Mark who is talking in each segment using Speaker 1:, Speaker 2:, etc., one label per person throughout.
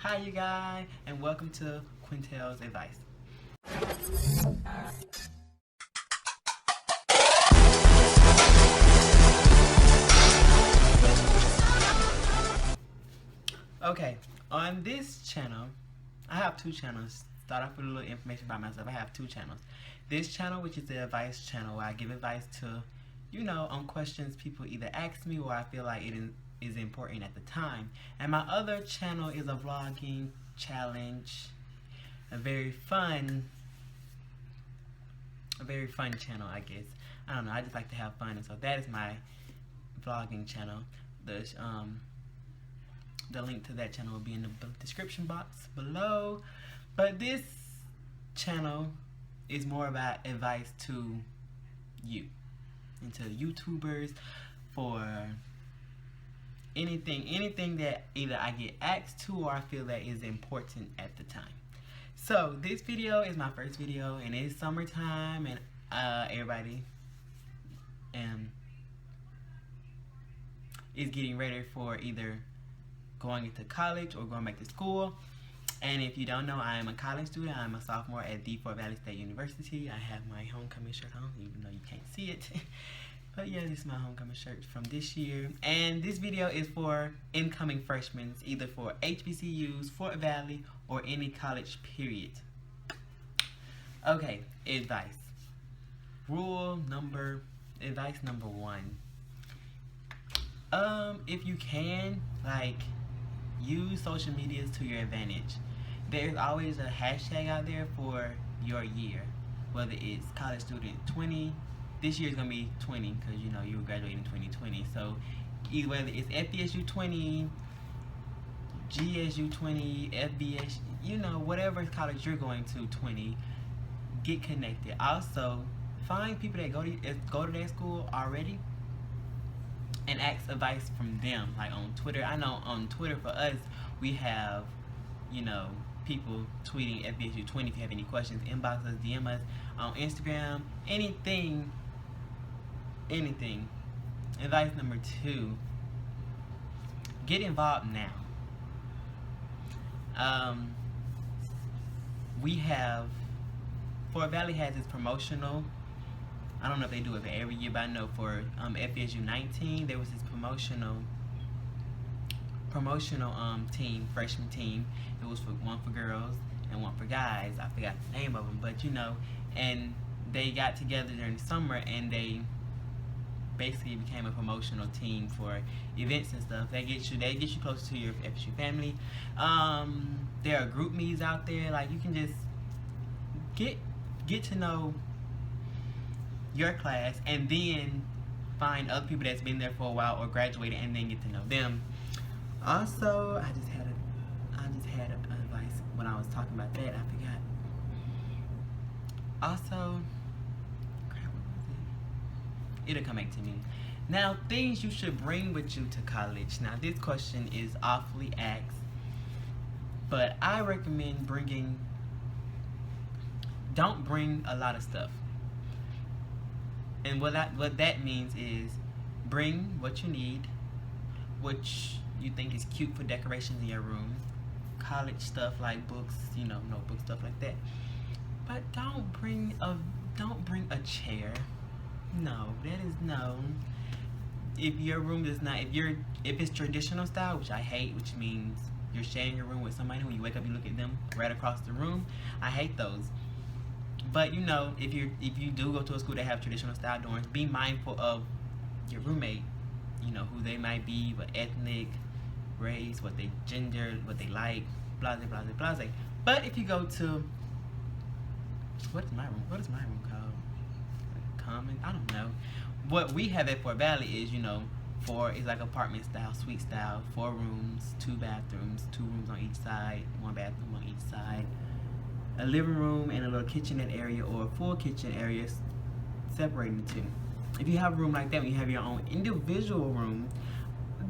Speaker 1: Hi you guys, and welcome to Quintel's Advice. Okay, on this channel, I have two channels. Start off with a little information about myself. I have two channels. This channel, which is the advice channel, where I give advice to, on questions people either ask me or I feel like it is important at the time. And my other channel is a vlogging challenge, a very fun channel, I guess. I don't know, I just like to have fun, and so that is my vlogging channel. The link to that channel will be in the description box below. But this channel is more about advice to you and to YouTubers for anything that either I get asked to or I feel that is important at the time. So this video is my first video, and it's summertime, and everybody is getting ready for either going into college or going back to school. And if you don't know, I am a college student. I'm a sophomore at the Fort Valley State University. I have my homecoming shirt on, even though you can't see it. But yeah, this is my homecoming shirt from this year. And this video is for incoming freshmen, either for HBCUs, Fort Valley, or any college period. Okay, advice. Advice number one. If you can, use social medias to your advantage. There's always a hashtag out there for your year, whether it's college student 20. This year is gonna be 20 because you graduated in 2020. So either whether it's FBSU 20, GSU 20, FBS, whatever college you're going to 20, get connected. Also, find people that go to that school already and ask advice from them, like on Twitter. I know on Twitter for us, we have, people tweeting FBSU 20. If you have any questions, inbox us, DM us. On Instagram, anything. Advice number two, get involved now. Fort Valley has its promotional, I don't know if they do it for every year, but I know for FBSU 19, there was this promotional team, freshman team. It was one for girls and one for guys. I forgot the name of them, but and they got together during the summer and they basically became a promotional team for events and stuff. They get you closer to your FSU family. There are group meets out there. Like, you can just get to know your class and then find other people that's been there for a while or graduated and then get to know them. Also, I just had advice when I was talking about that. I forgot. Also, crap, what was it? It'll come back to me. Now, things you should bring with you to college. Now, this question is awfully asked, but I recommend don't bring a lot of stuff. And what that means is bring what you need, which you think is cute for decorations in your room, college stuff like books, notebooks, stuff like that. But don't bring a chair. No, that is no. If your room does not, if it's traditional style, which I hate, which means you're sharing your room with somebody, when you wake up you look at them right across the room, I hate those. But if you do go to a school that have traditional style dorms, be mindful of your roommate, who they might be, what ethnic, race, what they gender, what they like, blase, blase, blase. But if you go to, what is my room called? Common? I don't know. What we have at Fort Valley is, it's like apartment style, suite style, 4 rooms, 2 bathrooms, 2 rooms on each side, 1 bathroom on each side, a living room and a little kitchenette area or a full kitchen area separating the two. If you have a room like that, when you have your own individual room,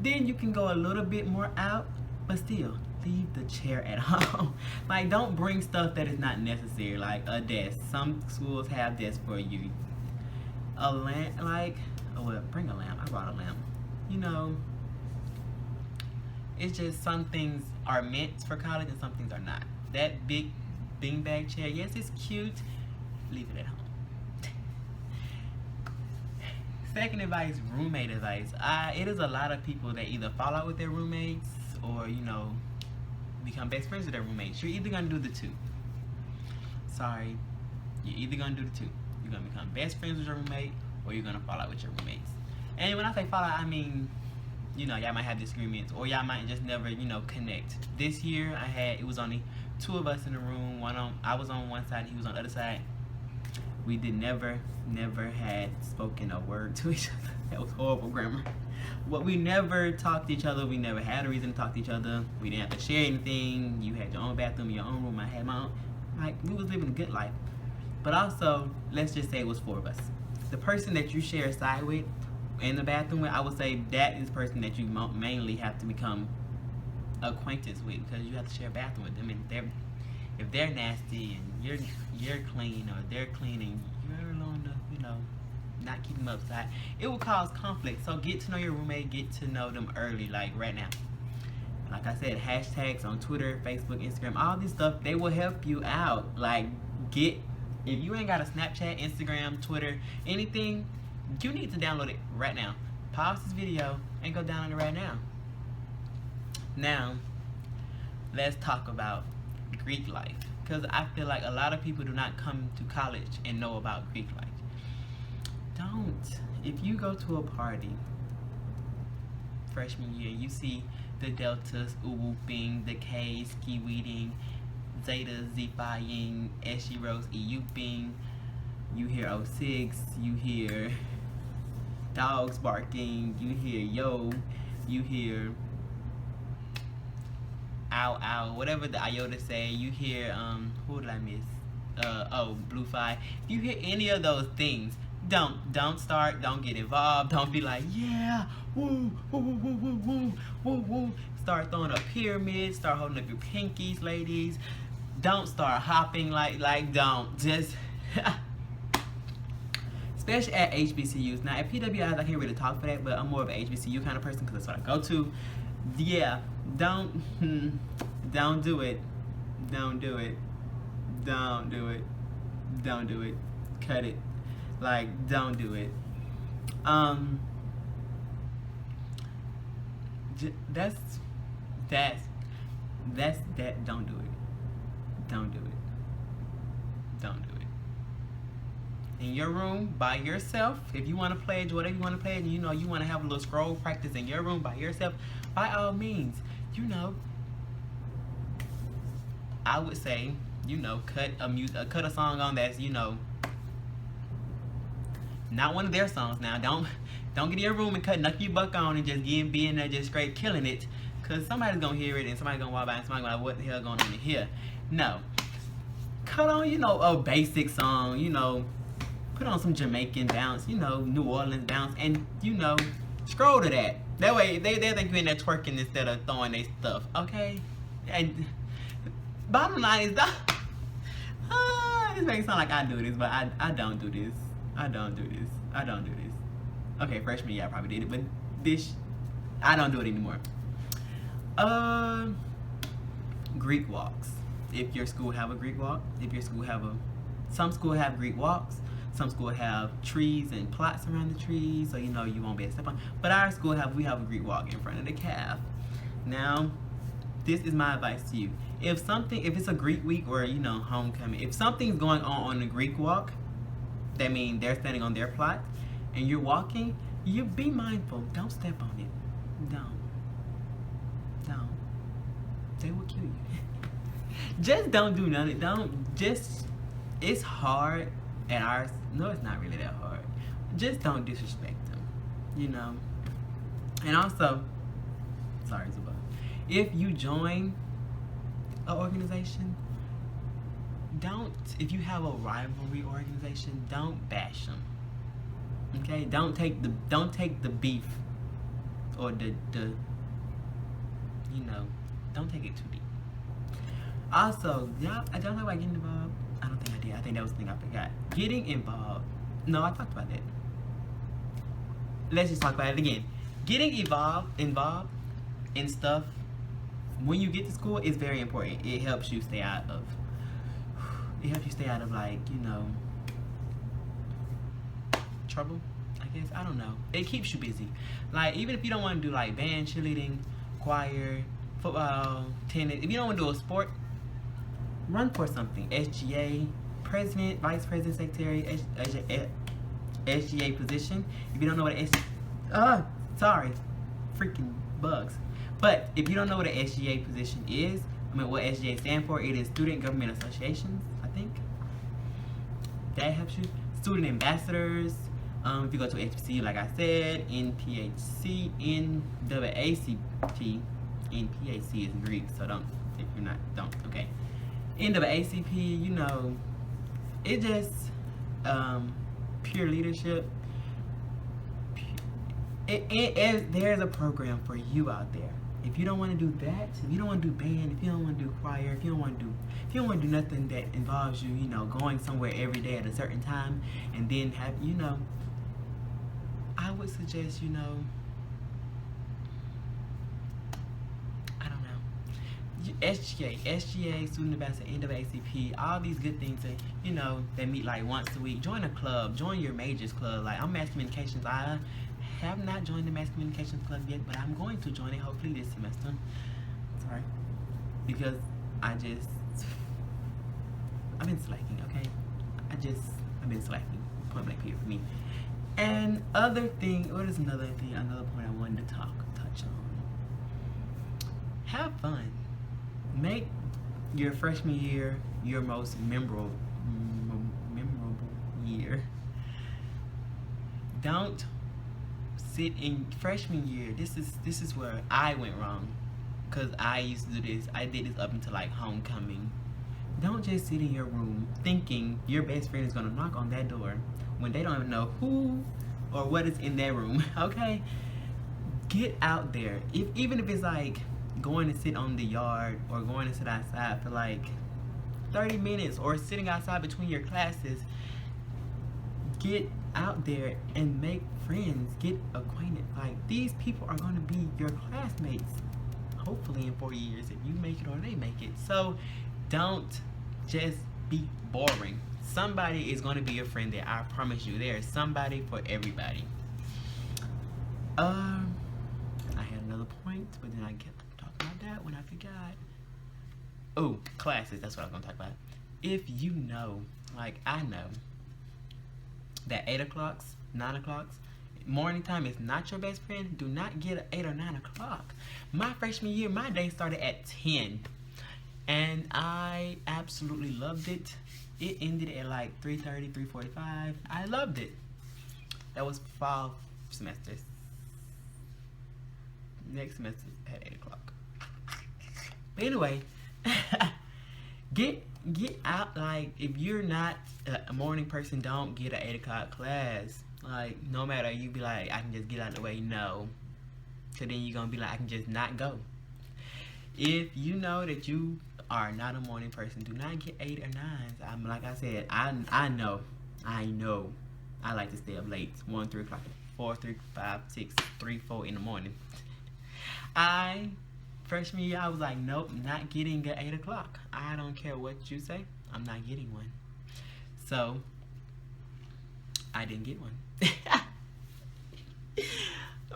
Speaker 1: then you can go a little bit more out, but still leave the chair at home. Like, don't bring stuff that is not necessary, like a desk. Some schools have desks for you. A lamp, bring a lamp. I brought a lamp. It's just some things are meant for college and some things are not. That big beanbag chair, yes, it's cute. Leave it at home. Second advice, roommate advice. It is a lot of people that either fall out with their roommates or, become best friends with their roommates. You're either gonna do the two. Sorry, you're either gonna do the two. You're gonna become best friends with your roommate or you're gonna fall out with your roommates. And when I say fall out, I mean, y'all might have disagreements or y'all might just never, connect. This year it was only two of us in the room. I was on one side and he was on the other side. We never had spoken a word to each other. That was horrible grammar. But we never talked to each other. We never had a reason to talk to each other. We didn't have to share anything. You had your own bathroom, your own room. I had my own. Like, we was living a good life. But also, let's just say it was four of us. The person that you share a side with in the bathroom with, I would say that is the person that you mainly have to become acquaintance with, because you have to share a bathroom with them. And if they're nasty and you're clean, or they're clean and you're alone to, not keep them upside, it will cause conflict. So get to know your roommate, get to know them early, like right now. Like I said, hashtags on Twitter, Facebook, Instagram, all this stuff, they will help you out. Like, if you ain't got a Snapchat, Instagram, Twitter, anything, you need to download it right now. Pause this video and go download it right now. Now, let's talk about Greek life, because I feel like a lot of people do not come to college and know about Greek life. If you go to a party freshman year, you see the deltas, whooping, the K's, ski-weeding, zeta, z-phi-ing, eshiros, e-uping, you hear 06, you hear dogs barking, you hear yo, you hear ow ow, whatever the iota say, you hear who did I miss? Blue Phi. If you hear any of those things, don't get involved. Don't be like, yeah, woo, woo, woo, woo, woo, woo, woo, woo. Start throwing up pyramids, start holding up your pinkies, ladies. Don't start hopping don't. Just especially at HBCUs. Now at PWIs I can't really talk for that, but I'm more of an HBCU kind of person because that's what I go to. Yeah, don't do it. Don't do it. Don't do it. Don't do it. Cut it. Like, don't do it. That's that. Don't do it. Don't do it. Don't do it. In your room by yourself, if you want to pledge whatever you want to pledge, and you want to have a little scroll practice in your room by yourself, by all means, I would say, cut a song on that's, not one of their songs. Now, don't get in your room and cut Nucky Buck on and just be in there just straight killing it, because somebody's gonna hear it and somebody's gonna walk by and somebody's gonna be like, what the hell going on in here? No, cut on a basic song, put on some Jamaican bounce, New Orleans bounce, and scroll to that. That way they think you're in there twerking instead of throwing their stuff, okay? And bottom line is this makes it sound like I do this, but I don't do this. I don't do this. Okay, freshman year I probably did it, but I don't do it anymore. Greek walks. If your school have a Greek walk, some school have Greek walks, some school have trees and plots around the trees, so you won't be able to step on. But our school we have a Greek walk in front of the calf. Now, this is my advice to you. If it's a Greek week or homecoming, if something's going on the Greek walk, that means they're standing on their plot and you're walking, you be mindful. Don't step on it. Don't. They will kill you. Just don't do nothing. It's hard at ours. No, it's not really that hard. Just don't disrespect them, And also, sorry, Zuba, if you join an organization, if you have a rivalry organization, don't bash them. Okay? Don't take the beef or don't take it too deep. Also, I don't know about getting involved. I don't think I did. I think that was the thing I forgot. Getting involved. No, I talked about that. Let's just talk about it again. Getting involved in stuff when you get to school, it's very important. It helps you stay out of like, trouble, I guess. I don't know. It keeps you busy. Like, even if you don't want to do like band, cheerleading, choir, football, tennis, if you don't want to do a sport, run for something. SGA, president, vice president, secretary, SGA position. If you don't know what sorry, freaking bugs. But if you don't know what an SGA position is, what SGA stands for, it is Student Government Associations, I think. That helps you. Student ambassadors. If you go to HBCU, like I said, NPHC, NAACP, NPHC is Greek, so don't, if you're not, don't, okay. NAACP, it just, pure leadership. There's a program for you out there. If you don't want to do that, if you don't want to do band, if you don't want to do choir, if you don't want to do nothing that involves you, going somewhere every day at a certain time, and then have, I would suggest, I don't know, SGA, Student Ambassador, NAACP, all these good things that, they meet like once a week. Join a club, join your majors club. Like, I'm mass communications. I have not joined the mass communications club yet, but I'm going to join it hopefully this semester. Sorry, because I've been slacking. Okay, I've been slacking. Point blank period for me. And other thing, what is another thing? Another point I wanted to touch on. Have fun. Make your freshman year your most memorable year. Don't sit in freshman year. This is where I went wrong, because I used to do this. I did this up until like homecoming. Don't just sit in your room thinking your best friend is gonna knock on that door when they don't even know who or what is in their room. Okay, get out there. Even if it's like going to sit on the yard or going to sit outside for like 30 minutes or sitting outside between your classes. Get out there and make friends, get acquainted. Like, these people are going to be your classmates, hopefully in 4 years, if you make it or they make it. So don't just be boring. Somebody is going to be your friend there. I promise you, there is somebody for everybody. I had another point, but then I kept talking about that when I forgot. Oh, classes, that's what I was going to talk about. If you know, like I know, that 8 o'clock, 9 o'clock, morning time is not your best friend, do not get at 8 or 9 o'clock. My freshman year, my day started at 10. And I absolutely loved it. It ended at like 3:30, 3:45. I loved it. That was fall semesters. Next semester at 8 o'clock. But anyway, get out. Like, if you're not a morning person, don't get an 8 o'clock class. Like, no matter, you be like, I can just get out of the way. No. So then you're gonna be like, I can just not go. If you know that you are not a morning person, do not get 8 or 9s. Like I said, I know I like to stay up late. 1, 3 o'clock, 4, 3, 5, 6, 3, 4 in the morning. Freshman year, I was like, nope, not getting at 8 o'clock. I don't care what you say, I'm not getting one. So I didn't get one.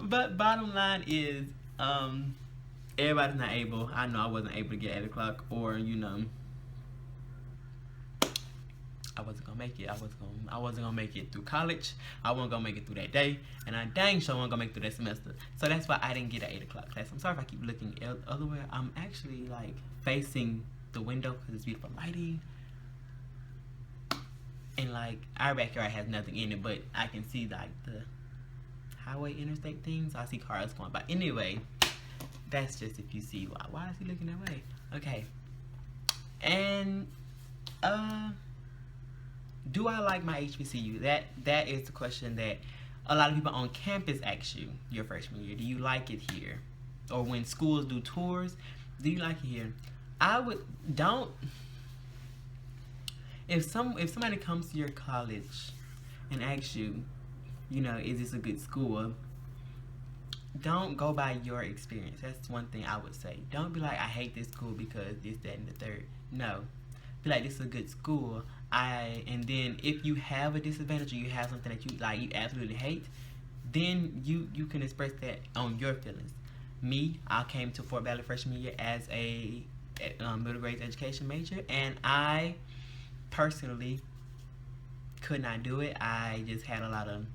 Speaker 1: But bottom line is, everybody's not able. I know I wasn't able to get 8 o'clock, or I wasn't gonna make it. I wasn't gonna make it through college. I wasn't gonna make it through that day, and I dang sure wasn't gonna make it through that semester. So that's why I didn't get an 8 o'clock class. I'm sorry if I keep looking otherwhere. I'm actually like facing the window because it's beautiful lighting, and like our backyard has nothing in it, but I can see like the highway interstate things. I see cars going by. Anyway, that's just if you see why is he looking that way? Okay, and do I like my HBCU? That is the question that a lot of people on campus ask you your freshman year. Do you like it here? Or when schools do tours, do you like it here? If somebody comes to your college and asks you, is this a good school? don't go by your experience. That's one thing I would say. Don't be like, I hate this school because this, that, and the third. No. Be like, this is a good school. And then if you have a disadvantage or you have something that you like, you absolutely hate, then you can express that on your feelings. Me, I came to Fort Valley freshman year as a middle grade education major, and I personally could not do it. I just had a lot of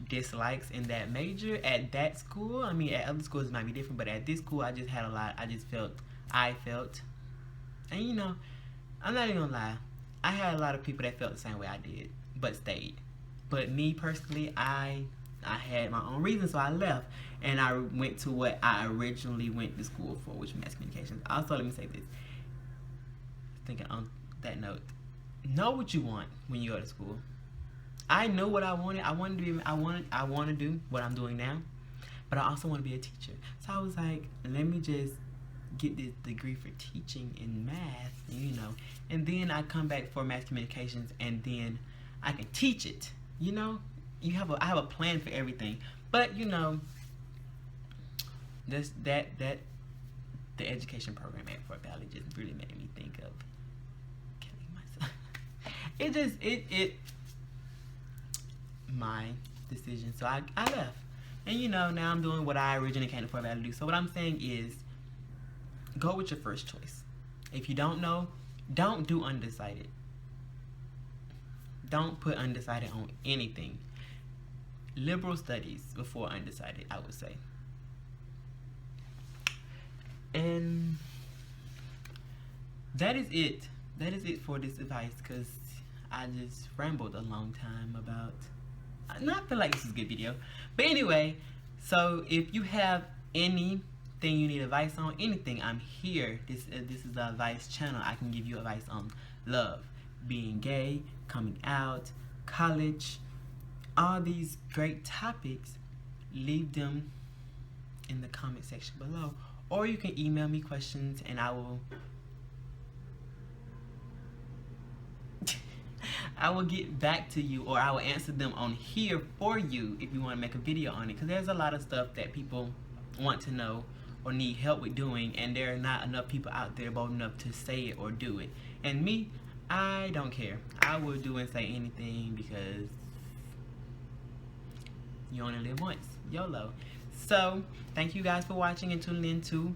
Speaker 1: dislikes in that major at that school. I mean, at other schools it might be different, but at this school I just had a lot. I felt, and you know, I'm not even gonna lie, I had a lot of people that felt the same way I did, but stayed. But me personally, I had my own reasons, so I left, and I went to what I originally went to school for, which was mass communications. Also, let me say this. Thinking on that note, know what you want when you go to school. I knew what I wanted. I want to do what I'm doing now, but I also want to be a teacher. So I was like, let me just get this degree for teaching in math, you know, and then I come back for mass communications, and then I can teach it. You know, I have a plan for everything, but you know, the education program at Fort Valley just really made me think of killing myself. It my decision, so I left, and you know, now I'm doing what I originally came to Fort Valley to do. So what I'm saying is, go with your first choice. If you don't know, don't do undecided. Don't put undecided on anything. Liberal studies before undecided, I would say. And that is it. That is it for this advice, because I just rambled a long time about, I feel like this is a good video. But anyway, so if you have anything you need advice on, anything, I'm here. This is the advice channel. I can give you advice on love, being gay, coming out, college, all these great topics. Leave them in the comment section below, or you can email me questions and I will get back to you, or I will answer them on here for you if you want to make a video on it, because there's a lot of stuff that people want to know or need help with doing, and there are not enough people out there bold enough to say it or do it. And me, I don't care. I will do and say anything, because you only live once. YOLO. So thank you guys for watching and tuning in to